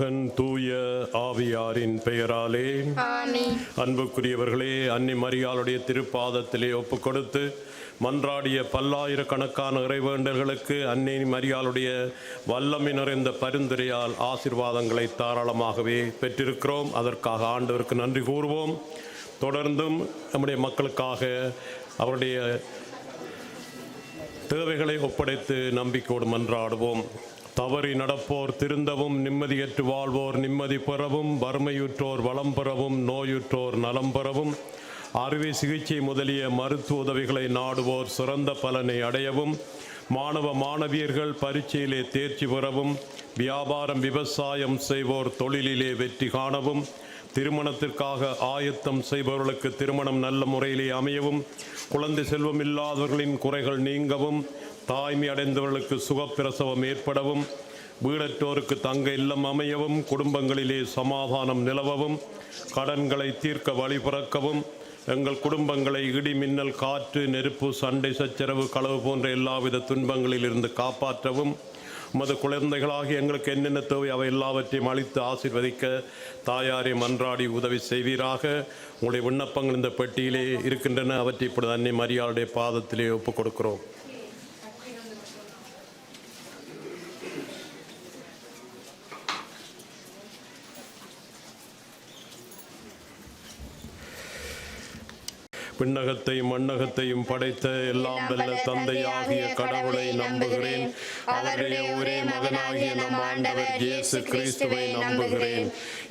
மகன் தூய ஆவியாரின் பெயராலே ஆமென். அன்புக்குரியவர்களே, அன்னை மரியாளுடைய திருப்பாதத்திலே ஒப்பு கொடுத்து மன்றாடிய பல்லாயிரக்கணக்கான இறைவேண்டல்களுக்கு அன்னை மரியாளுடைய வல்லமை நிறைந்த பரிந்துரையால் ஆசீர்வாதங்களை தாராளமாகவே பெற்றிருக்கிறோம். அதற்காக ஆண்டவருக்கு நன்றி கூறுவோம். தொடர்ந்தும் நம்முடைய மக்களுக்காக அவருடைய தேவைகளை ஒப்படைத்து நம்பிக்கையோடு மன்றாடுவோம். தவறி நடப்போர் திருந்தவும், நிம்மதியற்று வாழ்வோர் நிம்மதி பெறவும், வறுமையுற்றோர் வளம் பெறவும், நோயுற்றோர் நலம் பெறவும், அறுவை சிகிச்சை முதலிய மருத்துவ உதவிகளை நாடுவோர் சிறந்த பலனை அடையவும், மாணவ மாணவியர்கள் பரீட்சையிலே தேர்ச்சி பெறவும், வியாபாரம் விவசாயம் செய்வோர் தொழிலிலே வெற்றி காணவும், திருமணத்திற்காக ஆயத்தம் செய்பவர்களுக்கு திருமணம் நல்ல முறையிலே அமையவும், குழந்தை செல்வம் இல்லாதவர்களின் குறைகள் நீங்கவும், தாய்மை அடைந்தவர்களுக்கு சுகப்பிரசவம் ஏற்படவும், வீடற்றோருக்கு தங்க இல்லம் அமையவும், குடும்பங்களிலே சமாதானம் நிலவவும், கடன்களை தீர்க்க வழி பிறக்கவும், எங்கள் குடும்பங்களை இடி மின்னல் காற்று நெருப்பு சண்டை சச்சரவு களவு போன்ற எல்லாவித துன்பங்களிலிருந்து காப்பாற்றவும், உமது குழந்தைகளாகி எங்களுக்கு என்னென்ன தேவை அவை எல்லாவற்றையும் அளித்து ஆசீர்வதிக்க தாயாரை மன்றாடி உதவி செய்வீராக. உங்களுடைய விண்ணப்பங்கள் இந்த பெட்டியிலே இருக்கின்றன. அவற்றை இப்பொழுது அன்னை மரியாளுடைய பாதத்திலே ஒப்புக் கொடுக்கிறோம். விண்ணகத்தையும் மண்ணகத்தையும் படைத்த எல்லாம் வல்ல தந்தையாகிய கடவுளை நம்புகிறேன். அவருடைய ஒரே மகனாகிய நம் ஆண்டவர் இயேசு கிறிஸ்துவை நம்புகிறேன்.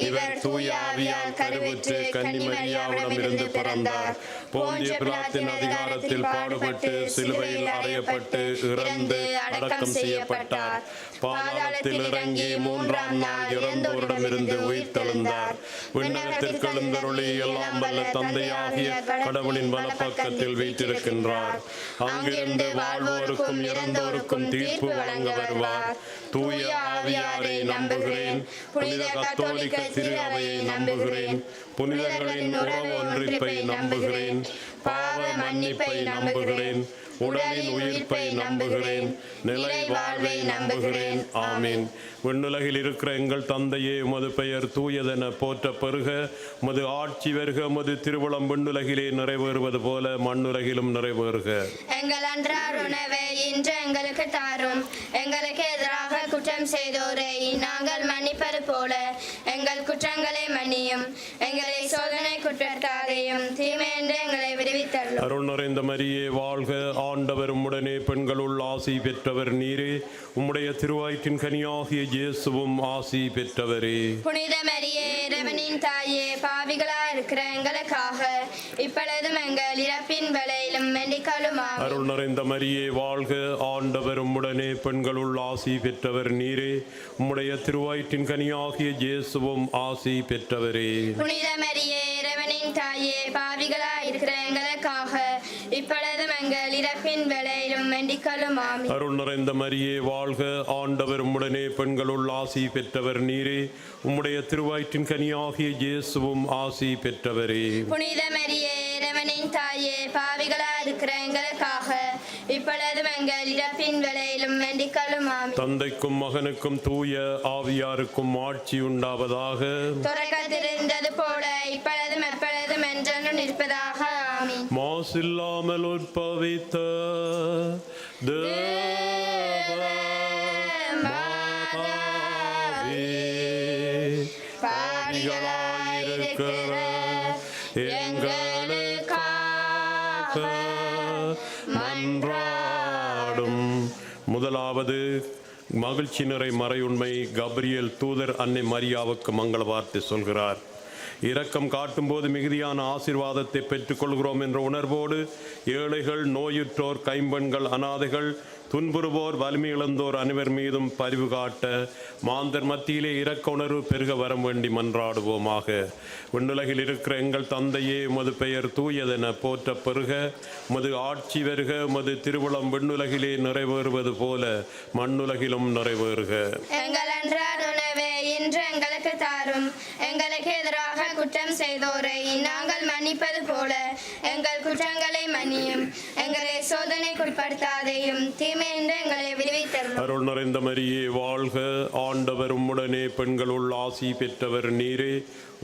இவர் தூய ஆவியால் கருவுற்று கன்னிமரியாவிடம் இருந்து பிறந்தார். போந்திய பிலாத்தின் அதிகாரத்தில் பாடுபட்டு சிலுவையில் அறையப்பட்டு இறந்து அடக்கம் செய்யப்பட்டார். பாதாளத்தில் இறங்கி மூன்றாம் நாள் இறந்தோரிடமிருந்து உயிர் தெழுந்தார். விண்ணகத்திற்கு எழுந்தருளி எல்லாம் வல்ல தந்தையாகிய கடவுளின் வலப்பக்கத்தில் வீற்றிருக்கின்றார். அங்கிருந்து வாழ்வோருக்கும் இறந்தோருக்கும் தீர்ப்பு வழங்க வருவார். தூய ஆவியாரை நம்புகிறேன். புனித கத்தோலிக்க திரு அவையை நம்புகிறேன். புனிதர்களின் உறவு ஒன்றிப்பை நம்புகிறேன். பாவ மன்னிப்பை நம்புகிறேன். உடலின் உயிர்ப்பை நம்புகிறேன். நிலை வாழ்வை நம்புகிறேன். ஆமீன். விண்ணுலகில் இருக்கிற எங்கள் தந்தையே, உமது பெயர் தூயதென போற்ற பெருக. உமது ஆட்சி வருக. உமது திருவுளம் விண்ணுலகிலே நிறைவேறுவது போல மண்ணுலகிலும் நிறைவேறுக. எங்கள் அன்றாட உணவை இன்று எங்களுக்கு தாரும். எங்களுக்கு எதிராக குற்றம் செய்தோரை நாங்கள் மன்னிப்பது போல எங்கள் குற்றங்களை மன்னியும். எங்களை சோதனை குற்றத்தாரையும் தீமையென்று எங்களை விடுவித்தருளும். அருள் நிறைந்த மரியே வாழ்க. ஆண்டவர் உம்முடனே, பெண்களுள் ஆசி பெற்றவர் நீரே. உம்முடைய திருவயிற்றின் கனியாகிய இயேசுவும் ஆசி பெற்றவரே. புனித மரியே, இறைவனின் தாயே, பாவிகளா இருக்கிற எங்களுக்காக இப்பொழுதும் எங்கள் இறப்பின் வேளையிலும் வேண்டிக்கொள்ளும். அருள் நிறைந்த மரியே வாழ்க. ஆண்டவர் உம்முடனே, பெண்களுள் ஆசி பெற்றவர் நீரே. உம்முடைய திருவயிற்றின் கனியாகிய இயேசுவும் ஆசி பெற்றவரே. புனித மரியே, இறைவனின் தாயே, பாவிகளா இருக்கிற எங்களுக்காக இப்பொழுதும் எங்கள் இறப்பின் வேளையிலும் வேண்டிக்கொள்ளும். அருள் நிறைந்த மரியே வாழ்க. ஆண்டவர் உம்முடனே, பெண்களுள் ஆசி பெற்றவர் நீரே. உம்முடைய திருவயிற்றின் கனியாகிய இயேசுவும் ஆசி பெற்றவரே. புனித மரியே, இறைவனின் தாயே, பாவிகளா இருக்கிற எங்களுக்காக இப்பொழுதும் எங்கள் இறப்பின் வேளையிலும் வேண்டிக்கொள்ளும். தந்தைக்கும் மகனுக்கும் தூய ஆவியாருக்கும் ஆட்சி உண்டாவதாக. தொடக்கத்திலிருந்தது போல இப்பொழுதும் எப்பொழுதும் என்றென்றும் இருப்பதாக. ஆமீன். மாசில்லாமல் உற்பவித்த தேவ மாதாவே, பாவிகளாயிருக்கிற எங்களுக்காக மன்றாடும். முதலாவது மகிழ்ச்சி நிறை மறையுண்மை. கப்ரியேல் தூதர் அன்னை மரியாவுக்கு மங்கள வார்த்தை சொல்கிறார். இரக்கம் காட்டும்போது மிகுதியான ஆசீர்வாதத்தை பெற்றுக்கொள்கிறோம் என்ற உணர்வோடு ஏழைகள், நோயுற்றோர், கைம்பெண்கள், அனாதைகள், துன்புறுவோர், வலிமை இழந்தோர் அனைவர் மீதும் பரிவு காட்ட மாந்தர் மத்தியிலே இரக்க உணர்வு பெருக வரம் வேண்டி மன்றாடுவோமாக. விண்ணுலகில் இருக்கிற எங்கள் தந்தையே, உமது பெயர் தூயதென போற்ற பெருக. உமது ஆட்சி வருக. உமது திருவுளம் விண்ணுலகிலே நிறைவேறுவது போல மண்ணுலகிலும் நிறைவேறுக. எங்கள் அன்றாட உணவை இன்று இன்று எங்களுக்கு தாரும். எங்களுக்கு எதிராக குற்றம் செய்தோரை நாங்கள் மன்னிப்பது போல எங்கள் குற்றங்களை மன்னியும். எங்களை சோதனைக்குட்படுத்தாதையும் தீமையின்றி எங்களை விடுவித்தருளும். அருள் நிறைந்த மரியே வாழ்க, ஆண்டவர் உம்முடனே, பெண்களுள் ஆசி பெற்றவர் நீரே.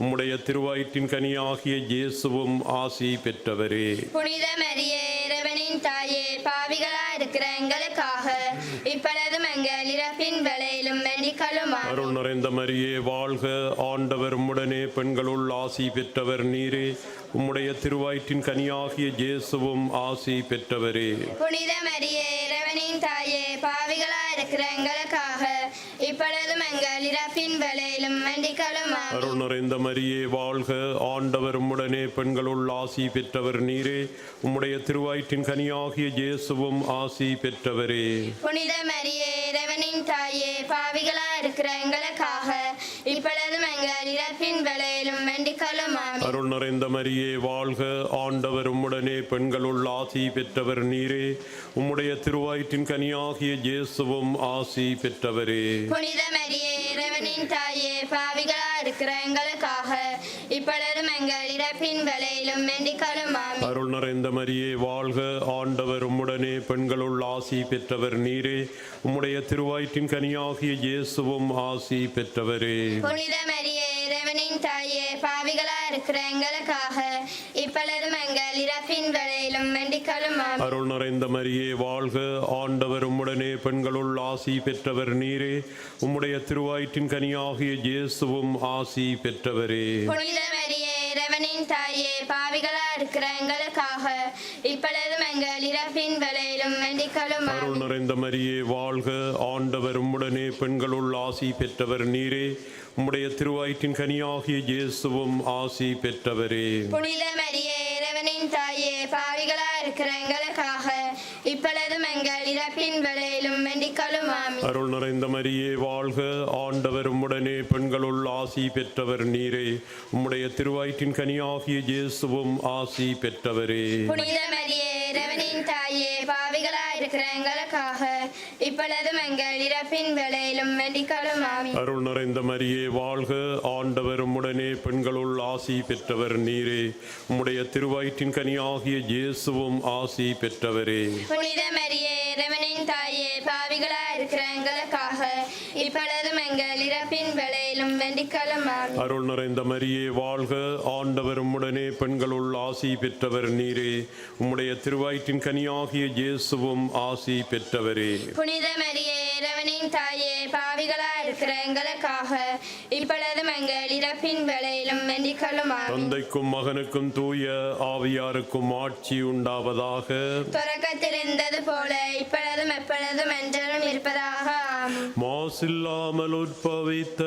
உம்முடைய திருவயிற்றின் கனியாகிய இயேசுவும் ஆசி பெற்றவரே. புனித மரியே, இறைவனின் தாயே, பாவிகளா இருக்கிற எங்களுக்காக இப்பொழுதும் எங்கள் இறப்பின் வேளையிலும் வேண்டிக்கொள்ளும். அருள் நிறைந்த மரியே வாழ்க, ஆண்டவர் உம்முடனே, பெண்களுள் ஆசி பெற்றவர் நீரே. உம்முடைய திருவயிற்றின் கனியாகிய இயேசுவும் ஆசி பெற்றவரே. புனித மரியே, இறைவனின் தாயே, பாவிகளா இருக்கிற எங்களுக்காக இப்பொழுதும் எங்கள் இறப்பின் வேளையிலும் வேண்டிக்கொள்ளும். அருள் நிறைந்த மரியே வாழ்க, ஆண்டவர் உம்முடனே, பெண்களுள் ஆசி பெற்றவர் நீரே. உம்முடைய திருவயிற்றின் கனியாகிய இயேசுவும் ஆசி பெற்றவரே. புனித மரியே, இறைவனின் தாயே, பாவிகளா இருக்கிற எங்களுக்காக இப்பொழுதும் எங்கள் இறப்பின் வேளையிலும் வேண்டிக்கொள்ளும். அருள் நிறைந்த மரியே வாழ்க, ஆண்டவர் உம்முடனே, பெண்களுள் ஆசி பெற்றவர் நீரே. உம்முடைய திருவயிற்றின் கனியாகிய இயேசுவும் ஆசி பெற்றவரே. புனித மரியே, இறைவனின் தாயே, பாவிகளா இருக்கிற எங்களுக்காக இப்பொழுதும் எங்கள் இறப்பின் வேளையிலும் வேண்டிக்கொள்ளும். அருள் நிறைந்த மரியே வாழ்க, ஆண்டவர் உம்முடனே, பெண்களுள் ஆசி பெற்றவர் நீரே. உம்முடைய திருவயிற்றின் கனியாகிய இயேசுவும் ஆசி பெற்றவரே. புனித மரியே, இறைவனின் தாயே, பாவிகளா இருக்கிற எங்களுக்காக இப்பொழுதும் எங்கள் இறப்பின் வேளையிலும் வேண்டிக்கொள்ளும். அருள் நிறைந்த மரியே வாழ்க, ஆண்டவர் உம்முடனே, பெண்களுள் ஆசி பெற்றவர் நீரே. உம்முடைய திருவயிற்றின் கனியாகிய இயேசுவும் ஆசி பெற்றவரே. புனித மரியே, இறைவனின் தாயே, பாவிகளா இருக்கிற எங்களுக்காக இப்பொழுதும் எங்கள் இறப்பின் வேளையிலும் வேண்டிக்கொள்ளும். அருள் நிறைந்த மரியே வாழ்க, ஆண்டவர் உம்முடனே, பெண்களுள் ஆசி பெற்றவர் நீரே. உம்முடைய திருவயிற்றின் கனியாகிய இயேசுவும் ஆசி பெற்றவரே. புனித மரியே, இறைவனின் தாயே, பாவிகளா இருக்கிற எங்களுக்காக இப்பொழுதும் எங்கள் இறப்பின் வேளையிலும் வேண்டிக்கொள்ளும். அருள் நிறைந்த மரியே வாழ்க, ஆண்டவர் உம்முடனே, பெண்களுள் ஆசி பெற்றவர் நீரே. உம்முடைய திருவயிற்றின் கனியாகிய இயேசுவும் ஆசி பெற்றவரே. புனித மரியே, இறைவனின் தாயே, பாவிகளா இருக்கிற எங்களுக்காக இப்பொழுதும் எங்கள் இறப்பின் வேளையிலும் வேண்டிக்கொள்ளும். அருள் நிறைந்த மரியே வாழ்க, ஆண்டவர் உம்முடனே, பெண்களுள் ஆசி பெற்றவர் நீரே. உம்முடைய திருவயிற்றின் கனியாகிய இயேசுவும் ஆசி பெற்றவரே. புனித மரியே, இறைவனின் தாயே, பாவிகளா இருக்கிற எங்களுக்காக இப்பொழுதும் எங்கள் இறப்பின் வேளையிலும் வேண்டிக்கொள்ளும். அருள் நிறைந்த மரியே வாழ்க, ஆண்டவர் உம்முடனே, பெண்களுள் ஆசி பெற்றவர் நீரே. உம்முடைய திருவயிற்றின் கனியாகிய இயேசுவும் ஆசி பெற்றவரே. புனித மரியே, இறைவனின் தாயே, பாவிகளா இருக்கிற எங்களுக்காக இப்பொழுதும் எங்கள் இறப்பின் வேளையிலும் வேண்டிக்கொள்ளும். தந்தைக்கும் மகனுக்கும் தூய ஆவியாருக்கும் ஆட்சி உண்டாவதாக. தொடக்கத்தில் இருந்தது போல இப்பொழுதும் எப்பொழுதும் என்றும் இருப்பதாக. ஆமென். மாசில்லாமல் உற்பவித்த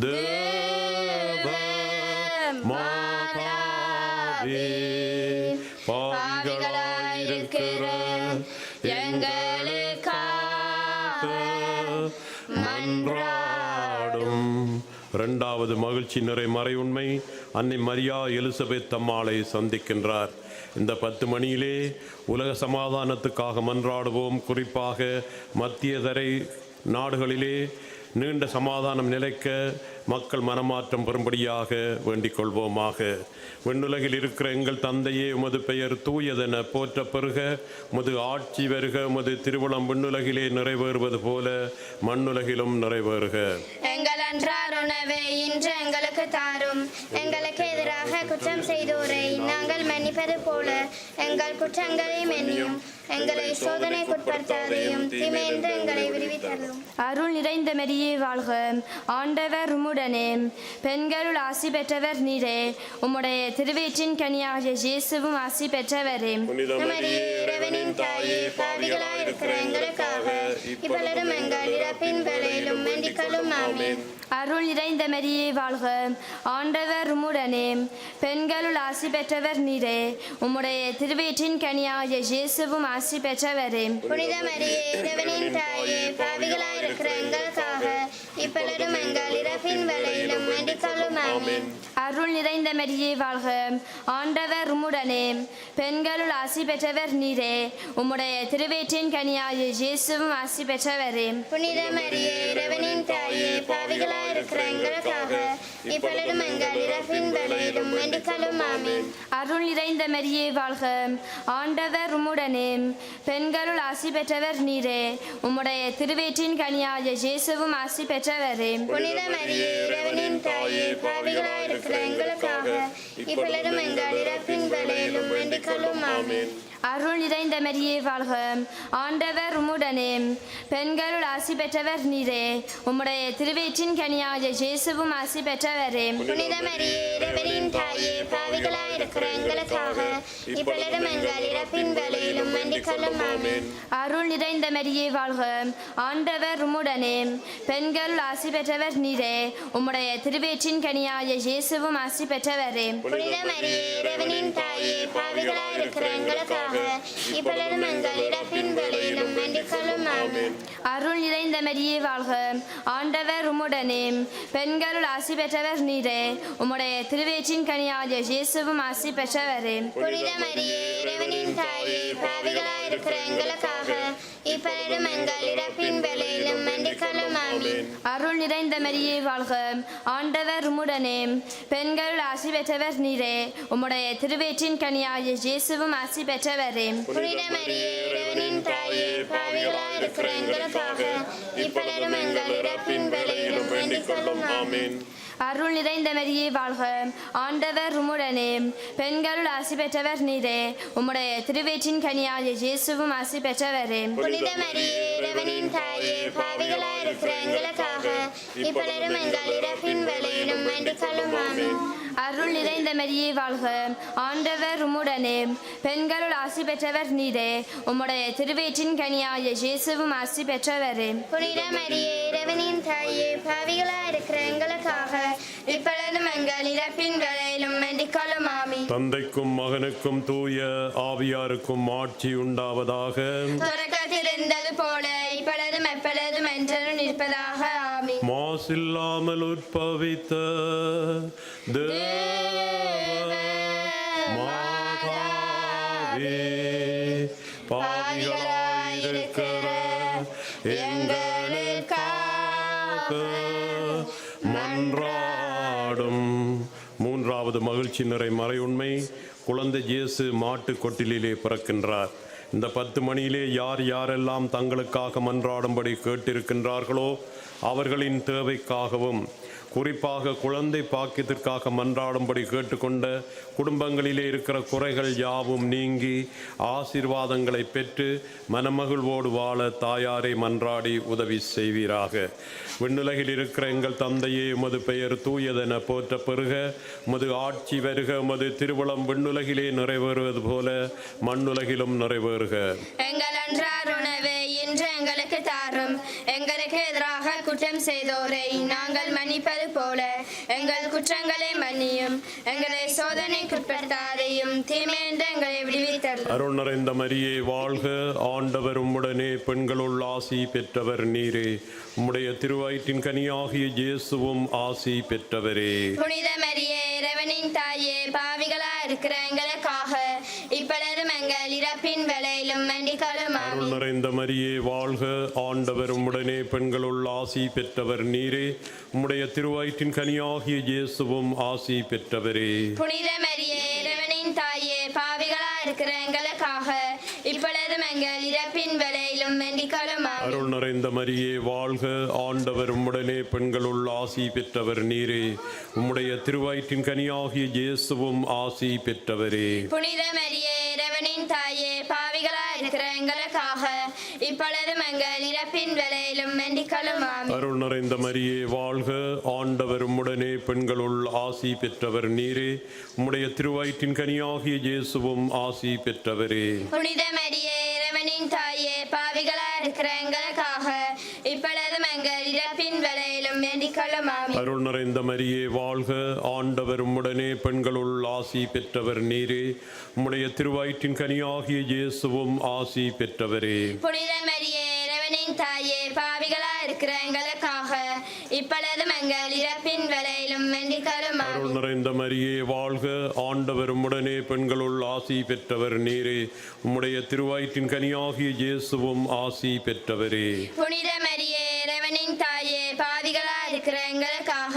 தேவ மாதாவே, பாவிகளாயிருக்கிற எங்களுக்காக மன்றாடும். இரண்டாவது மகிழ்ச்சி நிறை மறையுண்மை, அன்னை மரியா எலிசபெத் அம்மாளை சந்திக்கின்றார். இந்த 10 மணியிலே உலக சமாதானத்துக்காக மன்றாடுவோம். குறிப்பாக மத்திய தரை நாடுகளிலே நீண்ட சமாதானம் நிலைக்க மக்கள் மனமாற்றம் பெறும்படியாக வேண்டிக் கொள்வோமாக. விண்ணுலகில் இருக்கிற எங்கள் தந்தையே, உமது பெயர் தூயதென போற்ற பெறுக. உமது ஆட்சி வருக. உமது திருவுளம் விண்ணுலகிலே நிறைவேறுவது போல மண்ணுலகிலும் நிறைவேறுக. எங்கள் அன்றாட உணவை இன்று எங்களுக்கு தாரும். எங்களுக்கு எதிராக குற்றம் செய்தோரை நாங்கள் மன்னிப்பது போல எங்கள் குற்றங்களை மன்னியும். எங்களை சோதனைக்குட்படுத்தாதையும் தீமையின்றி எங்களை விடுவித்தருளும். அருள் நிறைந்த மரியே வாழ்க, ஆண்டவர் உம்முடனே, பெண்களுள் ஆசி பெற்றவர் நீரே. உம்முடைய திருவயிற்றின் கனியாகிய இயேசுவும் ஆசி பெற்றவரே. மரியே, இறைவனின் தாயே, பாவிகளாய் இருக்கிற எங்களுக்காக இப்பொழுதும் எங்கள் இறப்பின் வேளையிலும் வேண்டிக்கொள்ளும். ஆமென். அருள் நிறைந்த மரியே வாழ்க, ஆண்டவர் உம்முடனே, பெண்களுள் ஆசி பெற்றவர் நீரே. உம்முடைய திருவயிற்றின் கனியாகிய இயேசுவும் ஆசி பெற்றவரே. புனித மரியே, இறைவனின் தாயே, பாவிகளாய் இருக்கிற எங்களுக்காக இப்பொழுதும் எங்கள் இறப்பின் வேளையிலும் வேண்டிக்கொள்ளும். ஆமென். அருள் நிறைந்த மரியே வாழ்க, ஆண்டவர் உம்முடனே, பெண்களுள் ஆசி பெற்றவர் நீரே, உம்முடைய திருவயிற்றின் கனியாகிய இயேசுவும் ஆசி பெற்றவரே. புனித மரியே, இறைவனின் தாயே, பாவிகளாயிருக்கிற எங்களுக்காக இப்பொழுதும் எங்கள் இறப்பின் வேளையிலும் வேண்டிக்கொள்ளும். ஆமென். அருள் நிறைந்த மரியே வாழ்க, ஆண்டவர் உம்முடனே, பெண்களுள் ஆசி பெற்றவர் நீரே, உம்முடைய திருவயிற்றின் கனியாகிய இயேசுவும் ஆசி பெற்றவரே. புனித மரியே, இறைவனின் தாயே, பாவிகளாயிருக்கிற எங்களுக்காக இப்பொழுதும் எங்கள் இறப்பின் வேளையிலும் வேண்டிக்கொள்ளும். ஆமென். அருள் நிறைந்த மரியே வாழ்க, ஆண்டவர் உம்முடனே, பெண்களுள் ஆசி பெற்றவர் நீரே, உம்முடைய திருவயிற்றின் கனியாகிய இயேசுவும் ஆசி பெற்றவரே. புனித மரியே, இறைவனின் தாயே, பாவிகளாயிருக்கிற எங்களுக்காக இப்பொழுதும் எங்கள் இறப்பின் வேளையிலும் வேண்டிக்கொள்ளும். ஆமென். அருள் நிறைந்த மரியே வாழ்க, ஆண்டவர் உம்முடனே, பெண்களுள் ஆசி பெற்றவர் நீரே, உம்முடைய திருவயிற்றின் கனியாகிய இயேசுவும் ஆசி பெற்றவரே. புனித மரியே, இறைவனின் தாயே, பாவிகளாயிருக்கிற எங்களுக்காக இப்பொழுதும் எங்கள் இறப்பின் வேளையிலும் வேண்டிக்கொள்ளும். ஆமென். அருள் நிறைந்த மரியே வாழ்க, ஆண்டவர் உம்முடனே, பெண்களுள் ஆசி பெற்றவர் நீரே, உம்முடைய திருவயிற்றின் கனியாகிய இயேசுவும் ஆசி பெற்றவரே. புனித மரியே, இறைவனின் தாயே, பாவிகளாயிருக்கிற எங்களுக்காக இப்பொழுதும் எங்கள் இறப்பின் வேளையிலும் வேண்டிக்கொள்ளும். ஆமென். அருள் நிறைந்த மரியே வாழ்க, ஆண்டவர் உம்முடனே, பெண்களுள் ஆசி பெற்றவர் நீரே, உம்முடைய திருவயிற்றின் கனியாகிய இயேசுவும் ஆசி பெற்றவரே. புனித மரியே, இறைவனின் தாயே, பாவிகளாயிருக்கிற எங்களுக்காக இப்பொழுதும் எங்கள் இறப்பின் வேளையிலும் வேண்டிக்கொள்ளும். ஆமென். அருள் நிறைந்த மரியே வாழ்க, ஆண்டவர் உம்முடனே, பெண்களுள் ஆசி பெற்றவர் நீரே, உம்முடைய திருவயிற்றின் கனியாகிய இயேசுவும் ஆசி பெற்றவரே. புனித மரியே, இறைவனின் தாயே, பாவிகளாயிருக்கிற எங்களுக்காக இப்பொழுதும் எங்கள் இறப்பின் வேளையிலும் வேண்டிக்கொள்ளும். ஆமென். அருள் நிறைந்த மரியே வாழ்க, ஆண்டவர் உம்முடனே, பெண்களுள் ஆசி பெற்றவர் நீரே, உம்முடைய திருவயிற்றின் கனியாகிய இயேசுவும் ஆசி பெற்றவரே. புனித மரியே, இறைவனின் தாயே, பாவிகளாயிருக்கிற எங்களுக்காக இப்பொழுதும் எங்கள் இறப்பின் வேளையிலும் வேண்டிக்கொள்ளும். ஆமென். தந்தைக்கும் மகனுக்கும் தூய ஆவியாருக்கும் ஆட்சி உண்டாவதாக. தொடக்கத்தில் இருந்தது போல இப்பொழுதும் எப்பொழுதும் என்றும் இருப்பதாக. ஆமென். மாசில்லாமல் உற்பவித்த தேவ மாதாவே, பாவிகளாயிருக்கிற எங்களுக்காக மன்றாடும். மூன்றாவது மகிழ்ச்சி நிறை மறையுண்மை, குழந்தை இயேசு மாட்டு கொட்டிலே பிறக்கின்றார். இந்த 10 மணியிலே யார் யாரெல்லாம் தங்களுக்காக மன்றாடும்படி கேட்டிருக்கின்றார்களோ அவர்களின் தேவைக்காகவும், குறிப்பாக குழந்தை பாக்கியத்திற்காக மன்றாடும்படி கேட்டுக்கொண்ட குடும்பங்களிலே இருக்கிற குறைகள் யாவும் நீங்கி ஆசீர்வாதங்களை பெற்று மனமகிழ்வோடு வாழ தாயாரை மன்றாடி உதவி செய்வீராக. விண்ணுலகில் இருக்கிற எங்கள் தந்தையே, உமது பெயர் தூயதென போற்ற பெறுக, உமது ஆட்சி வருக, உமது திருவுளம் விண்ணுலகிலே நிறைவேறுவது போல மண்ணுலகிலும் நிறைவேறுக. எங்கள் அன்றாட உணவை இன்று எங்களுக்கு தாரும். எங்களுக்கு எதிராக குற்றம் செய்தோரை நாங்கள் மன்னிப்பது போல எங்கள் குற்றங்களை மன்னியும். எங்களை சோதனைக்குட்படுத்தாதையும் தீமையின்றி எங்களை விடுவித்தருளும். அருள் நிறைந்த மரியே வாழ்க, ஆண்டவர் உம்முடனே, பெண்களுள் ஆசி பெற்றவர் நீரே, உம்முடைய திருவயிற்றின் கனியாகிய இயேசுவும் ஆசி பெற்றவரே. புனித மரியே, இறைவனின் தாயே, பாவிகளாயிருக்கிற எங்களுக்காக இப்பொழுதும் எங்கள் இறப்பின் வேளையிலும் வேண்டிக்கொள்ளும். அருள் ஆமென். நிறைந்த மரியே வாழ்க, ஆண்டவர் உம்முடனே, பெண்களுள் ஆசி பெற்றவர் நீரே, உம்முடைய திருவயிற்றின் கனியாகிய இயேசுவும் ஆசி பெற்றவரே. புனித மரியே, இறைவனின் தாயே, பாவிகளாயிருக்கிற எங்களுக்காக இப்பொழுதும் எங்கள் இறப்பின் வேளையிலும் வேண்டிக்கொள்ளும். ஆமென். அருள் நிறைந்த மரியே வாழ்க, ஆண்டவர் உம்முடனே, பெண்களுள் ஆசி பெற்றவர் நீரே, உம்முடைய திருவயிற்றின் கனியாகிய இயேசுவும் ஆசி பெற்றவரே. புனித மரியே, இறைவனின் தாயே, பாவிகளாயிருக்கிற எங்களுக்காக இப்பொழுதும் எங்கள் இறப்பின் வேளையிலும் வேண்டிக்கொள்ளும். ஆமென். அருள் நிறைந்த மரியே வாழ்க, ஆண்டவர் உம்முடனே, பெண்களுள் ஆசி பெற்றவர் நீரே, உம்முடைய திருவயிற்றின் கனியாகிய இயேசுவும் ஆசி பெற்றவரே. புனித மரியே, இறைவனின் தாயே, பாவிகளாயிருக்கிற எங்களுக்காக இப்பொழுதும் எங்கள் இறப்பின் வேளையிலும் வேண்டிக்கொள்ளும். ஆமென். அருள் நிறைந்த மரியே வாழ்க, ஆண்டவர் உம்முடனே, பெண்களுள் ஆசி பெற்றவர் நீரே, உம்முடைய திருவயிற்றின் கனியாகிய இயேசுவும் ஆசி பெற்றவரே. புனித மரியே, இறைவனின் தாயே, பாவிகளாயிருக்கிற எங்களுக்காக இப்பொழுதும் எங்கள் இறப்பின் வேளையிலும் வேண்டிக் கொள்ளும் அருள் நிறைந்த மரியே வாழ்க, ஆண்டவர் உம்முடனே, பெண்களுள் ஆசி பெற்றவர் நீரே. உம்முடைய திருவயிற்றின் கனியாகிய இயேசுவும் ஆசி பெற்றவரே. புனித மரியே இறைவனின் தாயே, பாவிகளாய் இருக்கிற எங்களுக்காக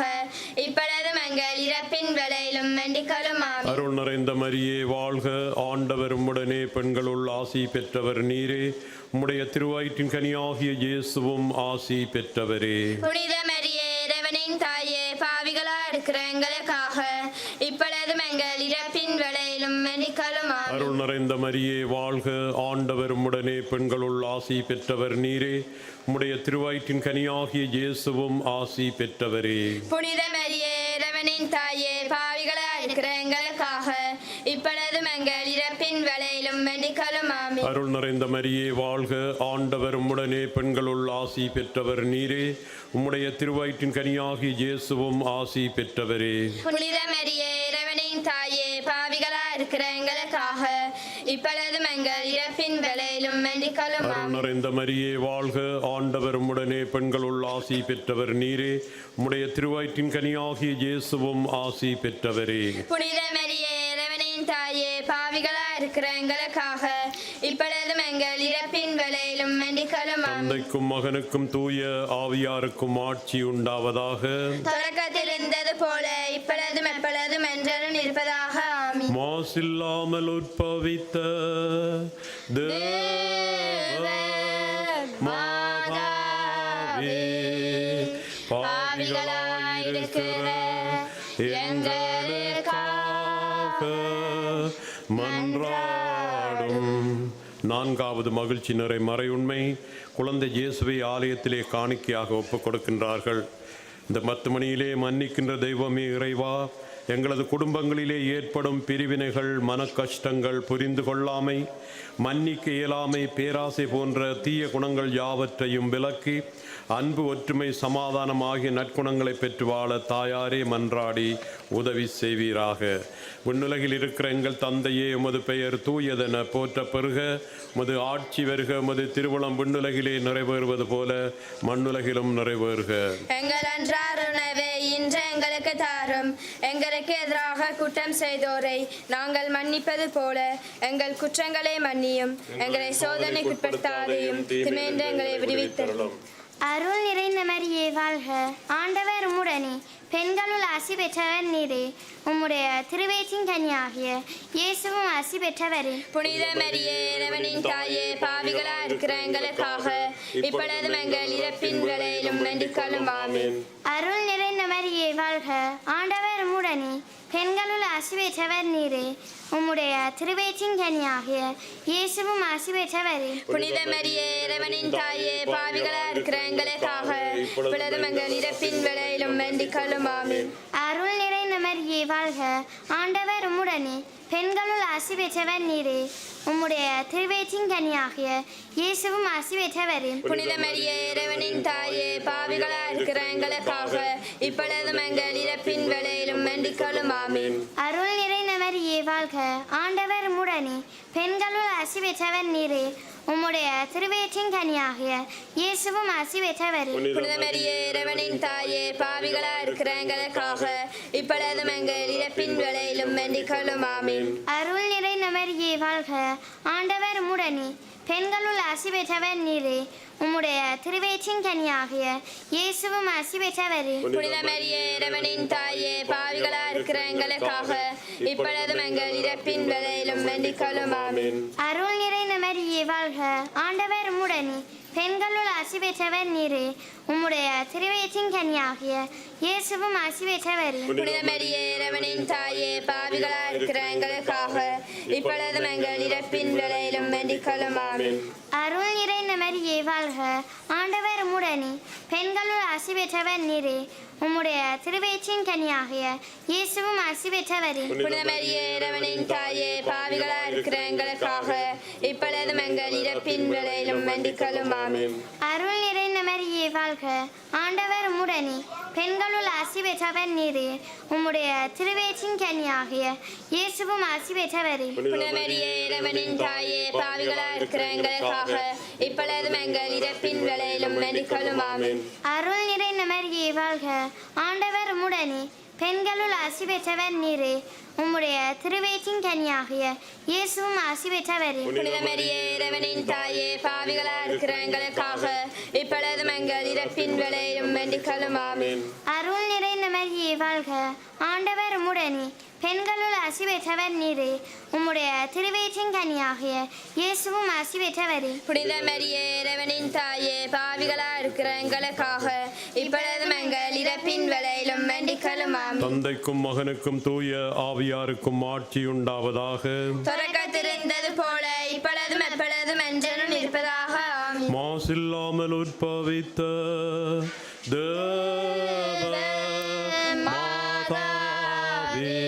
இப்பொழுதும் எங்கள் இறப்பின் வேளையிலும் வேண்டிக் கொள்ளும் அருள் நிறைந்த மரியே வாழ்க, ஆண்டவர் உம்முடனே, பெண்களுள் ஆசி பெற்றவர் நீரே. உம்முடைய திருவயிற்றின் கனியாகிய இயேசுவும் ஆசி பெற்றவரே. புனித மரியே இறைவனின் தாயே, பாவிகளாய் இருக்கிற எங்களுக்காக இப்பொழுதும் எங்கள் இறப்பின் வேளையிலும் வேண்டிக் கொள்ளும் அருள் நிறைந்த மரியே வாழ்க, ஆண்டவர் உம்முடனே, பெண்களுள் ஆசி பெற்றவர் நீரே. உம்முடைய திருவயிற்றின் கனியாகிய இயேசுவும் ஆசி பெற்றவரே. புனித மரியே இறைவனின் தாயே, பாவிகளாய் இருக்கிற எங்களுக்காக இப்பொழுதும் எங்கள் இறப்பின் வேளையிலும் வேண்டிக் கொள்ளும் அருள் நிறைந்த மரியே வாழ்க, ஆண்டவர் உம்முடனே, பெண்களுள் ஆசி பெற்றவர் நீரே. உம்முடைய திருவயிற்றின் கனியாகிய இயேசுவும் ஆசி பெற்றவரே. புனித மரியே இறைவனின் தாயே, பாவிகளாய் இருக்கிற எங்களுக்காக இப்பொழுதும் எங்கள் இறப்பின் வேளையிலும் வேண்டிக் கொள்ளும் அருள் நிறைந்த மரியே வாழ்க, ஆண்டவர் உம்முடனே, பெண்களுள் ஆசி பெற்றவர் நீரே. உம்முடைய திருவயிற்றின் கனியாகிய இயேசுவும் ஆசி பெற்றவரே. புனித மரியே இறைவனின் தாயே, பாவிகளாய் இருக்கிற எங்களுக்காக இப்பொழுதும் எங்கள் இறப்பின் வேளையிலும் வேண்டிக் கொள்ளும் தந்தைக்கும் மகனுக்கும் தூய ஆவியாருக்கும் ஆட்சி உண்டாவதாக. தொடக்கத்தில் இருந்தது போல இப்பொழுதும் எப்பொழுதும் என்றும் இருப்பதாக ஆமென். மாசில்லாமல் உற்பவித்த தேவ மாதாவே, பாவிகளாயிருக்கிற எங்களுக்காக மன்றாடும். நான்காவது மகிழ்ச்சி நிறை மறையுண்மை, குழந்தை இயேசுவை ஆலயத்திலே காணிக்கையாக ஒப்புக் கொடுக்கின்றார்கள். இந்த 10 மணியிலே மன்னிக்கின்ற தெய்வமே இறைவா, எங்களது குடும்பங்களிலே ஏற்படும் பிரிவினைகள், மன கஷ்டங்கள், புரிந்து கொள்ளாமை, மன்னிக்க இயலாமை, பேராசை போன்ற தீய குணங்கள் யாவற்றையும் விலக்கி அன்பு, ஒற்றுமை, சமாதானம் ஆகிய நற்குணங்களை பெற்று வாழ தாயாரே மன்றாடி உதவி செய்வீராக. விண்ணுலகில் இருக்கிற எங்கள் தந்தையே, உமது பெயர் தூயதென போற்ற பெறுக. உமது ஆட்சி வருக. உமது திருவுளம் விண்ணுலகிலே நிறைவேறுவது போல மண்ணுலகிலும் நிறைவேறுக. எங்கள் அன்றாட உணவை இன்று எங்களுக்கு தாரும். எங்களுக்கு எதிராக குற்றம் செய்தோரை நாங்கள் மன்னிப்பது போல எங்கள் குற்றங்களை மன்னியும். எங்களை சோதனைக்குட்படுத்தாதையும் தீமையின்றி எங்களை விடுவித்தருளும். அருள் நிறைந்த மரியே வாழ்க, ஆண்டவர் உம்முடனே, பெண்களுள் ஆசி பெற்றவர் நீரே. உம்முடைய திருவயிற்றின் கனியாகிய இயேசுவும் ஆசி பெற்றவரே. புனித மரியே இறைவனின் தாயே, பாவிகளாய் இருக்கிற எங்களுக்காக இப்பொழுதும் எங்கள் இறப்பின் வேளையிலும் வேண்டிக் கொள்ளும் ஆமென். அருள் நிறைந்த மரியே வாழ்க, ஆண்டவர் உம்முடனே, பெண்களுள் ஆசி பெற்றவர் நீரே. உம்முடைய திருவயிற்றின் கனியாகிய இயேசுவும் ஆசி பெற்றவரே. புனித மரியே இறைவனின் தாயே, பாவிகளாய் இருக்கிற எங்களுக்காக இப்பொழுதும் எங்கள் இறப்பின் வேளையிலும் வேண்டிக் கொள்ளும் ஆமென். அருள் நிறைந்த மரியே வாழ்க, ஆண்டவர் உம்முடனே, பெண்களுள் ஆசி பெற்றவர் நீரே. உம்முடைய திருவயிற்றின் கனியாகிய இயேசுவும் ஆசி பெற்றவரே. புனித மரியே இறைவனின் தாயே, பாவிகளாய் இருக்கிற எங்களுக்காக இப்பொழுதும் எங்கள் இறப்பின் வேளையிலும் வேண்டிக் கொள்ளும் ஆமென். அருள் நிறைந்த மரியே வாழ்க, ஆண்டவர் உம்முடனே, பெண்களுள் ஆசி பெற்றவர் நீரே. உம்முடைய திருவயிற்றின் கனியாகிய இயேசுவும் ஆசி பெற்றவரே. புனித மரியே இறைவனின் தாயே, பாவிகளாய் இருக்கிற எங்களுக்காக இப்பொழுதும் எங்கள் இறப்பின் வேளையிலும் வேண்டிக் கொள்ளும் ஆமென். அருள் நிறைந்த மரியே வாழ்க, ஆண்டவர் உம்முடனே, பெண்களுள் ஆசி பெற்றவர் நீரே. உம்முடைய திருவயிற்றின் கனியாகிய இயேசுவும் ஆசி பெற்றவரே. புனித மரியே இறைவனின் தாயே, பாவிகளாய் இருக்கிற எங்களுக்காக இப்பொழுதும் எங்கள் இறப்பின் வேளையிலும் வேண்டிக் கொள்ளும் ஆமென். அருள் நிறைந்த மரியே வாழ்க, ஆண்டவர் உம்முடனே, பெண்களுள் ஆசி பெற்றவர் நீரே. உம்முடைய திருவயிற்றின் கனியாகிய இயேசுவும் ஆசி பெற்றவரே. புனித மரியே இறைவனின் தாயே, பாவிகளாய் இருக்கிற எங்களுக்காக இப்பொழுதும் எங்கள் இறப்பின் வேளையிலும் வேண்டிக் கொள்ளும் ஆமென். அருள் நிறைந்த மரியே வாழ்க, ஆண்டவர் உம்முடனே, பெண்களுள் ஆசி பெற்றவர் நீரே. உம்முடைய திருவயிற்றின் கனியாகிய இயேசுவும் ஆசி பெற்றவரே. புனித மரியே இறைவனின் தாயே, பாவிகளாய் இருக்கிற எங்களுக்காக இப்பொழுதும் எங்கள் இறப்பின் வேளையிலும் வேண்டிக் கொள்ளும் ஆமென். அருள் நிறைந்த மரியே வாழ்க, ஆண்டவர் உம்முடனே, பெண்களுள் ஆசி பெற்றவர் நீரே. உம்முடைய திருவயிற்றின் கனியாகிய இயேசுவும் ஆசி பெற்றவரே. புனித மரியே இறைவனின் தாயே, பாவிகளாய் இருக்கிற எங்களுக்காக இப்பொழுதும் எங்கள் இறப்பின் வேளையிலும் வேண்டிக் கொள்ளும் ஆமென். அருள் நிறைந்த மரியே வாழ்க, ஆண்டவர் உம்முடனே, பெண்களுள் ஆசி பெற்றவர் நீரே, உம்முடைய திருவயிற்றின் கனியாகிய இயேசுவும் ஆசி பெற்றவரே. புனித மரியே, இறைவனின் தாயே, பாவிகளா இருக்கிற எங்களுக்காக இப்பொழுதும் எங்கள் இறப்பின் வேளையிலும் வேண்டிக் கொள்ளும் ஆமென். அருள் நிறைந்த மரியே வாழ்க, ஆண்டவர் உம்முடனே, பெண்களுள் ஆசி பெற்றவர் நீரே, உம்முடைய திருவயிற்றின் கனியாகிய இயேசுவும் ஆசி பெற்றவரே. புனித மரியே, இறைவனின் தாயே, பாவிகளா இருக்கிற எங்களுக்காக இப்பொழுதும் எங்கள் இறப்பின் வேளையிலும் வேண்டிக் கொள்ளும் ஆமென். தந்தைக்கும் மகனுக்கும் தூய ஆவியாருக்கும் ஆட்சி உண்டாவதாக. தொடக்கத்திலிருந்தது போல இப்பொழுதும் எப்பொழுதும் என்றும் இருப்பதாக ஆமென். மாசில்லாமல் உற்பவித்த தேவ மாதாவே,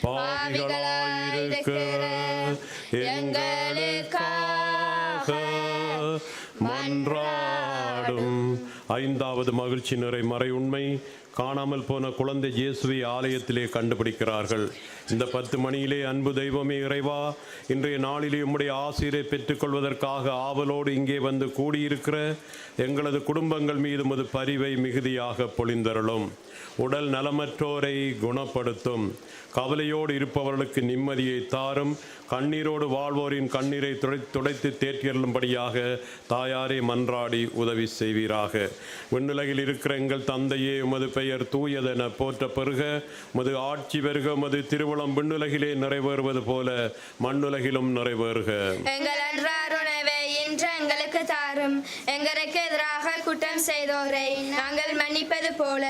பாவிகளாயிருக்கிற எங்களுக்காக மன்றாடும். ஐந்தாவது மகிழ்ச்சி நிறை மறை உண்மை, காணாமல் போன குழந்தை இயேசுவை ஆலயத்திலே கண்டுபிடிக்கிறார்கள். இந்த 10 மணியிலே அன்பு தெய்வமே இறைவா, இன்றைய நாளிலே உம்முடைய ஆசீரை பெற்றுக்கொள்வதற்காக ஆவலோடு இங்கே வந்து கூடியிருக்கிற எங்களது குடும்பங்கள் மீது உமது பரிவை மிகுதியாக பொழிந்தருளும். உடல் நலமற்றோரை குணப்படுத்தும். கவலையோடு இருப்பவர்களுக்கு நிம்மதியை தாரும். கண்ணீரோடு வாழ்வோரின் கண்ணீரை துடைத்து தேற்றியருளும்படியாக தாயாரே மன்றாடி உதவி செய்வீராக. விண்ணுலகில் இருக்கிற எங்கள் தந்தையே, உமது பெயர் தூயதென போற்ற பெறுக. உமது ஆட்சி பெறுக. உமது திருவுளம் விண்ணுலகிலே நிறைவேறுவது போல மண்ணுலகிலும் நிறைவேறுக. எங்கள் அன்றாட உணவை இன்று எங்களுக்கு தாரும். எங்களுக்கு எதிராக குற்றம் செய்தோரை நாங்கள் மன்னிப்பது போல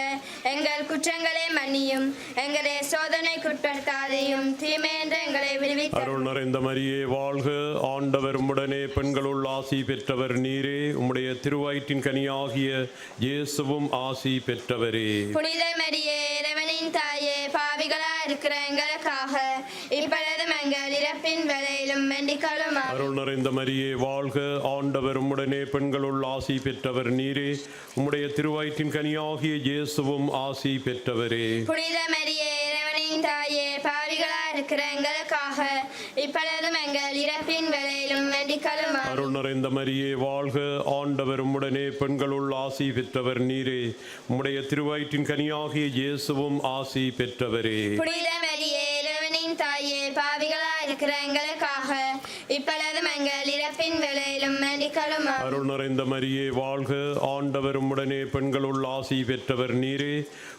எங்கள் குற்றங்களை மன்னியும். எங்களை சோதனைக்குட்படுத்தாதையும் தீமையென்று எங்களை விடுவித்தருளும். அருள் நிறைந்த மரியே வாழ்க, ஆண்டவர் உம்முடனே, பெண்களுள் ஆசி பெற்றவர் நீரே, உம்முடைய திருவயிற்றின் கனியாகிய இயேசுவும் ஆசி பெற்றவரே. புனித மரியே, இறைவனின் தாயே, பாவிகளா இருக்கிற எங்களுக்காக இப்பொழுதும் எங்கள் இறப்பின் வேளையிலும் வேண்டிக் கொள்ளும் ஆமென். அருள் நிறைந்த மரியே வாழ்க, ஆண்டவர் உம்முடனே, பெண்களுள் ஆசி பெற்றவர் நீரே, உம்முடைய திருவயிற்றின் கனியாகிய இயேசுவும் ஆசி பெற்றவரே. புனித மரியே, இறைவனின் தாயே, பாவிகளா இருக்கிற எங்களுக்காக இப்பொழுதும் எங்கள் இறப்பின் வேளையிலும் வேண்டிக் கொள்ளும் ஆமென். அருள் நிறைந்த மரியே வாழ்க, ஆண்டவர் உம்முடனே, பெண்களுள் ஆசி பெற்றவர் நீரே, உம்முடைய திருவயிற்றின் கனியாகிய இயேசுவும் ஆசி பெற்றவரே. புனித மரியே, இறைவனின் தாயே, பாவிகளா இருக்கிற எங்களுக்காக இப்பொழுதும் எங்கள் இறப்பின் வேளையிலும் வேண்டிக் கொள்ளும் ஆமென். அருள் நிறைந்த மரியே வாழ்க, ஆண்டவர் உம்முடனே, பெண்களுள் ஆசி பெற்றவர் நீரே,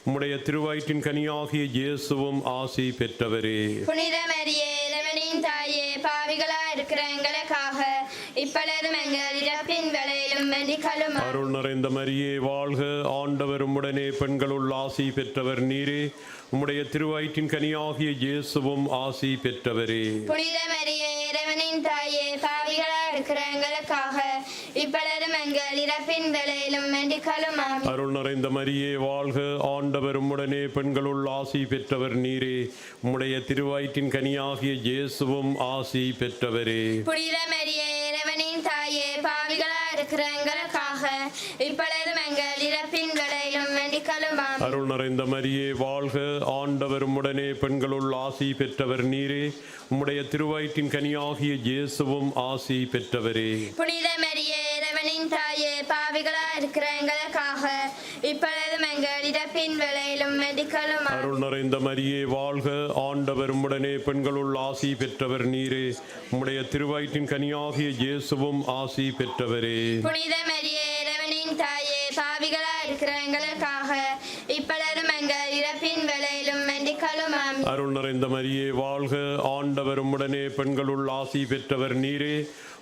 உம்முடைய திருவயிற்றின் கனியாகிய இயேசுவும் ஆசி பெற்றவரே. புனித மரியே, இறைவனின் தாயே, பாவிகளா இருக்கிற எங்களுக்காக இப்பொழுதும் எங்கள் இறப்பின் வேளையிலும் வேண்டிக் கொள்ளும் ஆமென். அருள் நிறைந்த மரியே வாழ்க, ஆண்டவர் உம்முடனே, பெண்களுள் ஆசி பெற்றவர் நீரே, உம்முடைய திருவயிற்றின் கனியாகிய இயேசுவும் ஆசி பெற்றவரே. புனித மரியே, இறைவனின் தாயே, பாவிகளா இருக்கிற எங்களுக்காக இப்பொழுதும் எங்கள் இறப்பின் வேளையிலும் வேண்டிக் கொள்ளும் ஆமென். அருள் நிறைந்த மரியே வாழ்க, ஆண்டவர் உம்முடனே, பெண்களுள் ஆசி பெற்றவர் நீரே, உம்முடைய திருவயிற்றின் கனியாகிய இயேசுவும் ஆசி பெற்றவரே. புனித மரியே, இறைவனின் தாயே, பாவிகளா இருக்கிற எங்களுக்காக இப்பொழுதும் எங்கள் இறப்பின் வேளையிலும் வேண்டிக் கொள்ளும் ஆமென். அருள் நிறைந்த மரியே வாழ்க, ஆண்டவர் உம்முடனே, பெண்களுள் ஆசி பெற்றவர் நீரே, உம்முடைய திருவயிற்றின் கனியாகிய இயேசுவும் ஆசி பெற்றவரே. புனித மரியே, இறைவனின் தாயே, பாவிகளா இருக்கிற எங்களுக்காக இப்பொழுதும் எங்கள் இறப்பின் வேளையிலும் வேண்டிக் கொள்ளும் ஆமென். அருள் நிறைந்த மரியே வாழ்க, ஆண்டவர் உம்முடனே, பெண்களுள் ஆசி பெற்றவர் நீரே, உம்முடைய திருவயிற்றின் கனியாகிய இயேசுவும் ஆசி பெற்றவரே. புனித மரியே, இறைவனின் தாயே, பாவிகளா இருக்கிற எங்களுக்காக இப்பொழுதும் எங்கள் இறப்பின் வேளையிலும் வேண்டிக் கொள்ளும் ஆமென். அருள் நிறைந்த மரியே வாழ்க, ஆண்டவர் உம்முடனே, பெண்களுள் ஆசி பெற்றவர் நீரே,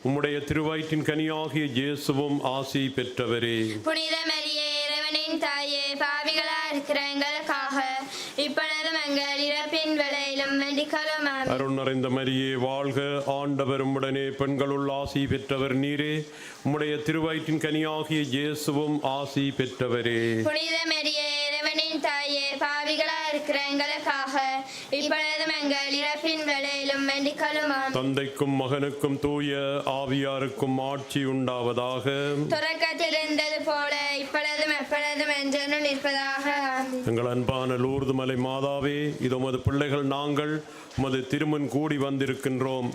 உம்முடைய திருவயிற்றின் கனியாகிய இயேசுவும் ஆசி பெற்றவரே. புனித மரியே, இறைவனின் தாயே, பாவிகளா இருக்கிற எங்களுக்காக இப்பொழுதும் எங்கள் இறப்பின் வேளையிலும் வேண்டிக் கொள்ளும் ஆமென். அருள் நிறைந்த மரியே வாழ்க, ஆண்டவர் உம்முடனே, பெண்களுள் ஆசி பெற்றவர் நீரே, உம்முடைய திருவயிற்றின் கனியாகிய இயேசுவும் ஆசி பெற்றவரே. புனித மரியே, இறைவனின் தாயே, பாவிகளா இருக்கிற எங்களுக்காக இப்பொழுதும் எங்கள் இறப்பின் வேளையிலும் வேண்டிக் கொள்ளும் ஆமென். தந்தைக்கும் மகனுக்கும் தூய ஆவியாருக்கும் ஆட்சி உண்டாவதாக. தொடக்கத்திலிருந்தது போல இப்பொழுதும் எப்பொழுதும் என்றும் இருப்பதாக ஆமென். எங்கள் அன்பான லூர்து மலை மாதாவே, இது உமது பிள்ளைகள் நாங்கள் உமது திருமுன் கூடி வந்திருக்கின்றோம்.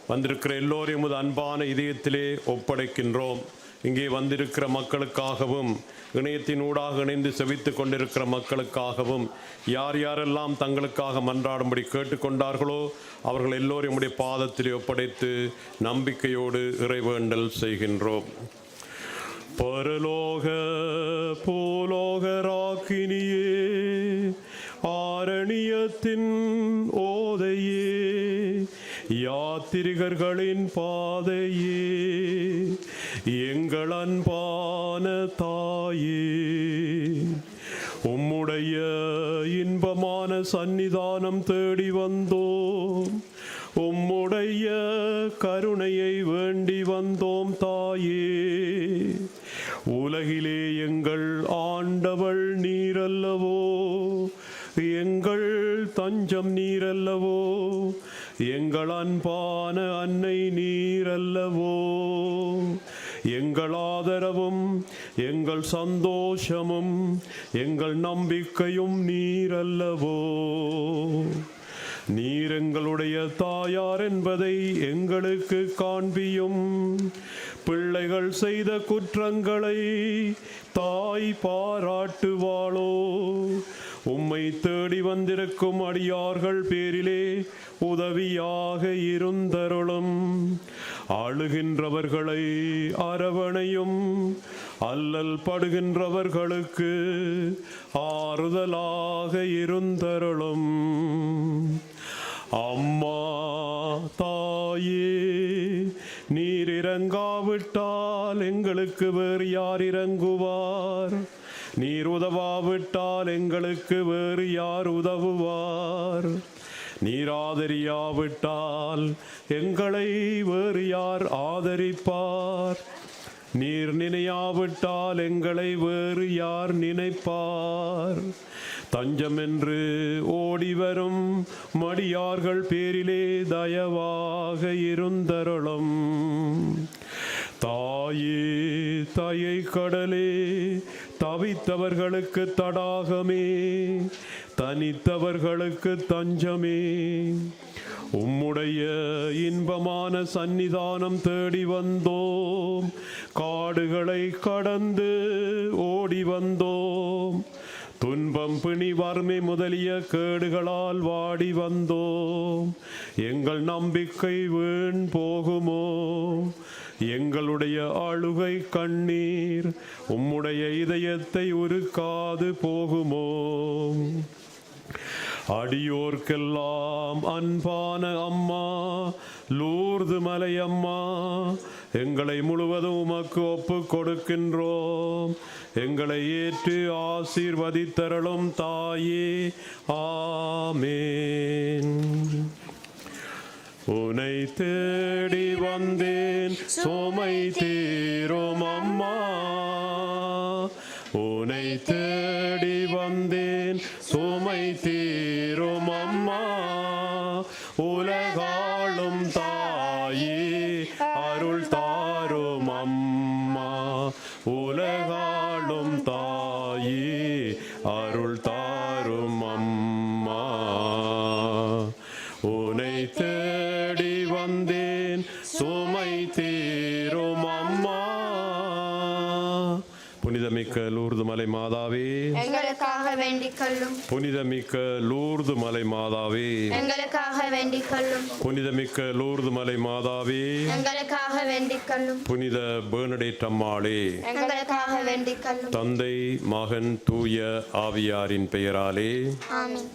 வந்திருக்கிற எல்லோரையும் உமது அன்பான இதயத்திலே ஒப்படைக்கின்றோம். இங்கே வந்திருக்கிற மக்களுக்காகவும் இணையத்தின் ஊடாக இணைந்து செவித்து கொண்டிருக்கிற மக்களுக்காகவும் யார் யாரெல்லாம் தங்களுக்காக மன்றாடும்படி கேட்டுக்கொண்டார்களோ அவர்கள் எல்லோரும் உம்முடைய பாதத்திலே ஒப்படைத்து நம்பிக்கையோடு இறைவேண்டல் செய்கின்றோம். பரலோக பூலோக ராக்கினியே, ஆரணியத்தின் ஓதையே, யாத்திரிகர்களின் பாதையே, எங்கள் அன்பான தாயே, உம்முடைய இன்பமான சந்நிதானம் தேடி வந்தோம். உம்முடைய கருணையை வேண்டி வந்தோம் தாயே. உலகிலே எங்கள் ஆண்டவள் நீரல்லவோ, எங்கள் தஞ்சம் நீரல்லவோ, எங்கள் அன்பான அன்னை நீரல்லவோ, எங்கள் ஆதரவும் எங்கள் சந்தோஷமும் எங்கள் நம்பிக்கையும் நீரல்லவோ. நீர் எங்களுடைய தாயார் என்பதை எங்களுக்கு காண்பியும். பிள்ளைகள் செய்த குற்றங்களை தாய் பாராட்டுவாளோ. உம்மை தேடி வந்திருக்கும் அடியார்கள் பேரிலே உதவியாக இருந்தருளும். அழுகின்றவர்களை அரவணையும். அல்லல் படுகின்றவர்களுக்கு ஆறுதலாக இருந்தருளும். அம்மா தாயே, நீர் இறங்காவிட்டால் எங்களுக்கு வேறு யார் இறங்குவார்? நீர் உதவாவிட்டால் எங்களுக்கு வேறு யார் உதவுவார்? நீர் ஆதரியாவிட்டால் எங்களை வேறு யார் ஆதரிப்பார்? நீர் நினையாவிட்டால் எங்களை வேறு யார் நினைப்பார்? தஞ்சமென்று ஓடி வரும் மடியார்கள் பேரிலே தயவாக இருந்தருளும். தாயே, தயை கடலே, தவித்தவர்களுக்கு தடாகமே, தனித்தவர்களுக்கு தஞ்சமே, உம்முடைய இன்பமான சந்நிதானம் தேடி வந்தோம். காடுகளை கடந்து ஓடி வந்தோம். துன்பம், பிணி, வறுமை முதலிய கேடுகளால் வாடி வந்தோம். எங்கள் நம்பிக்கை வீண் போகுமோ? எங்களுடைய அழுகை கண்ணீர் உம்முடைய இதயத்தை உருக்காது போகுமோ? அடியோர்க்கெல்லாம் அன்பான அம்மா, லூர்து மலை அம்மா, எங்களை முழுவதும் உமக்கு ஒப்பு கொடுக்கின்றோம். எங்களை ஏற்று ஆசீர்வதித்தருளும் தாயே. ஆமேன். உனை தேடி வந்தேன் சுமை தீரும் அம்மா, உனை தேடி வந்தேன் சுமை தீரும் அம்மா, உலகாளும் தாயே அருள் தாரும் அம்மா, உலகாளும் தாயே அருள் தாரும் அம்மா. உனை தேடி வந்தேன் சுமை தீரும் அம்மா. புனிதமிக்க லூர்து மலை மாதாவே, எங்களுக்காக வேண்டிக் கொள்ளும். புனிதமிக்க லூர்து மலை மாதாவே, எங்களுக்காக வேண்டிக் கொள்ளும். புனிதமிக்க லூர்து மலை மாதாவே, எங்களுக்காக வேண்டிக் கொள்ளும். புனித பெர்னடேட் அம்மாளே, எங்களுக்காக வேண்டிக் கொள்ளும். தந்தை, மகன், தூய ஆவியாரின் பெயராலே ஆமென்.